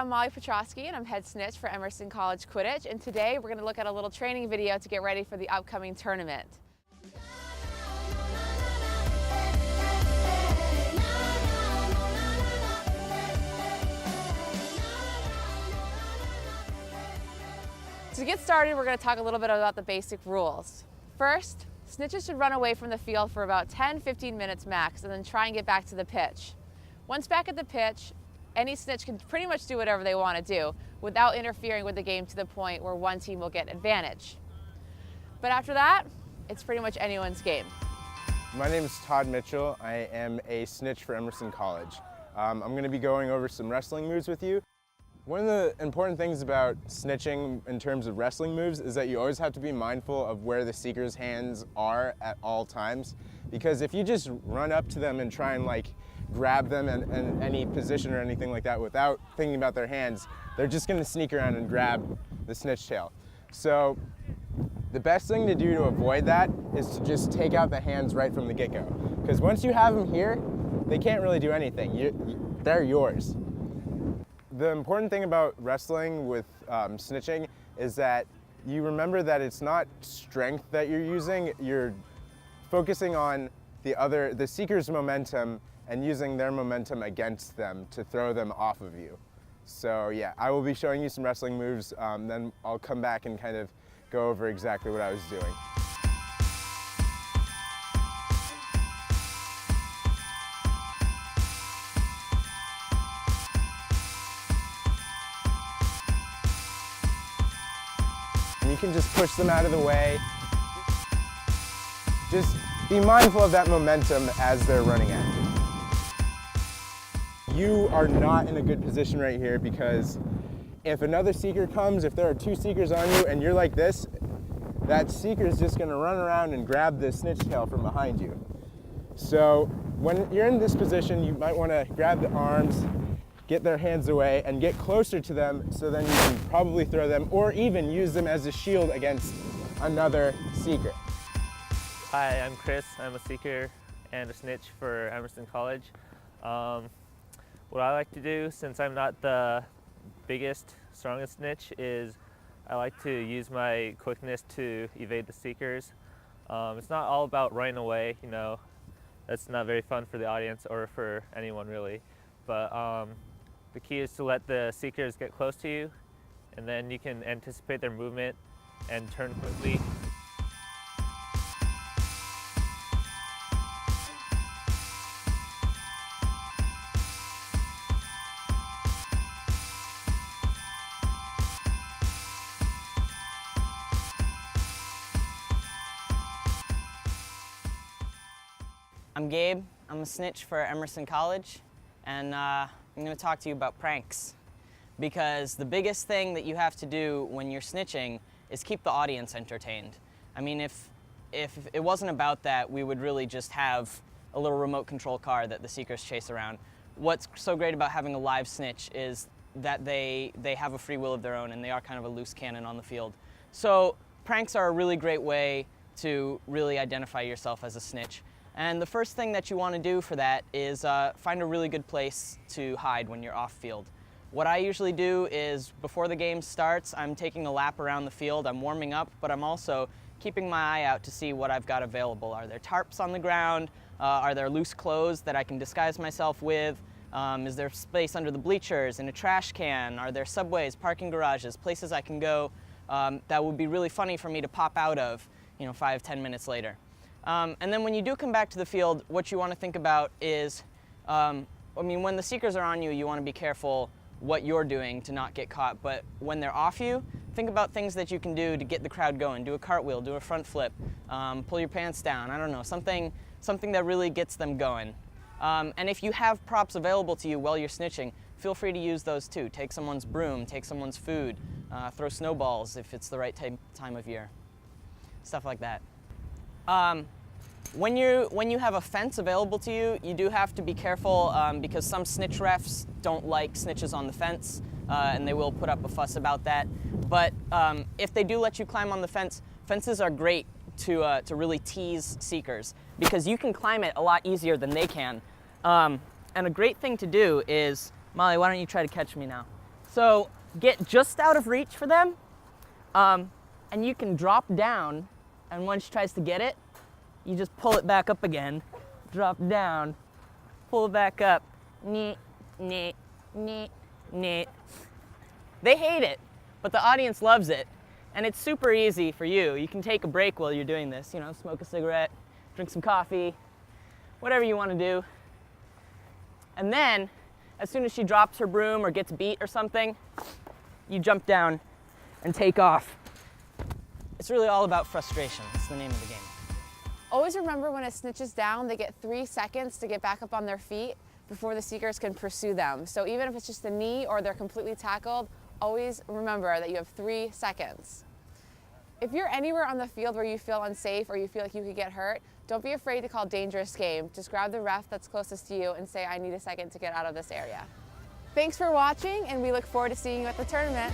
I'm Molly Petrosky and I'm head snitch for Emerson College Quidditch, and today we're going to look at a little training video to get ready for the upcoming tournament. To get started, we're going to talk a little bit about the basic rules. First, snitches should run away from the field for about 10-15 minutes max and then try and get back to the pitch. Once back at the pitch, any snitch can pretty much do whatever they want to do without interfering with the game to the point where one team will get advantage. But after that, it's pretty much anyone's game. My name is Todd Mitchell. I am a snitch for Emerson College. I'm going to be going over some wrestling moves with you. One of the important things about snitching in terms of wrestling moves is that you always have to be mindful of where the seeker's hands are at all times. Because if you just run up to them and try and grab them in any position or anything like that without thinking about their hands, they're just going to sneak around and grab the snitch tail. So the best thing to do to avoid that is to just take out the hands right from the get-go. Because once you have them here, they can't really do anything. They're yours. The important thing about wrestling with snitching is that you remember that it's not strength that you're using. You're focusing on the seeker's momentum and using their momentum against them to throw them off of you. So yeah, I will be showing you some wrestling moves, then I'll come back and kind of go over exactly what I was doing. And you can just push them out of the way. Just be mindful of that momentum as they're running at you. You are not in a good position right here because if another seeker comes, if there are two seekers on you and you're like this, that seeker is just going to run around and grab the snitch tail from behind you. So when you're in this position, you might want to grab the arms, get their hands away, and get closer to them so then you can probably throw them or even use them as a shield against another seeker. Hi, I'm Chris. I'm a seeker and a snitch for Emerson College. What I like to do, since I'm not the biggest, strongest snitch, is I like to use my quickness to evade the seekers. It's not all about running away, you know. That's not very fun for the audience or for anyone really. But the key is to let the seekers get close to you, and then you can anticipate their movement and turn quickly. I'm Gabe. I'm a snitch for Emerson College, and I'm going to talk to you about pranks. Because the biggest thing that you have to do when you're snitching is keep the audience entertained. I mean, if it wasn't about that, we would really just have a little remote control car that the seekers chase around. What's so great about having a live snitch is that they have a free will of their own and they are kind of a loose cannon on the field. So pranks are a really great way to really identify yourself as a snitch. And the first thing that you want to do for that is find a really good place to hide when you're off field. What I usually do is before the game starts, I'm taking a lap around the field, I'm warming up, but I'm also keeping my eye out to see what I've got available. Are there tarps on the ground? Are there loose clothes that I can disguise myself with? Is there space under the bleachers, in a trash can? Are there subways, parking garages, places I can go that would be really funny for me to pop out of, 5-10 minutes later? And then when you do come back to the field, what you want to think about is, when the seekers are on you, you want to be careful what you're doing to not get caught. But when they're off you, think about things that you can do to get the crowd going. Do a cartwheel, do a front flip, pull your pants down, I don't know, something that really gets them going. And if you have props available to you while you're snitching, feel free to use those too. Take someone's broom, take someone's food, throw snowballs if it's the right time of year. Stuff like that. When you have a fence available to you, you do have to be careful because some snitch refs don't like snitches on the fence, and they will put up a fuss about that. But if they do let you climb on the fence, fences are great to really tease seekers because you can climb it a lot easier than they can. And a great thing to do is, Molly, why don't you try to catch me now? So get just out of reach for them, and you can drop down, and when she tries to get it, you just pull it back up again, drop down, pull it back up, neat, neat, neat, neat. They hate it, but the audience loves it, and it's super easy for you. You can take a break while you're doing this, you know, smoke a cigarette, drink some coffee, whatever you want to do. And then, as soon as she drops her broom or gets beat or something, you jump down and take off. It's really all about frustration. That's the name of the game. Always remember when a snitch is down, they get 3 seconds to get back up on their feet before the seekers can pursue them. So even if it's just a knee or they're completely tackled, always remember that you have 3 seconds. If you're anywhere on the field where you feel unsafe or you feel like you could get hurt, don't be afraid to call dangerous game. Just grab the ref that's closest to you and say, I need a second to get out of this area. Thanks for watching, and we look forward to seeing you at the tournament.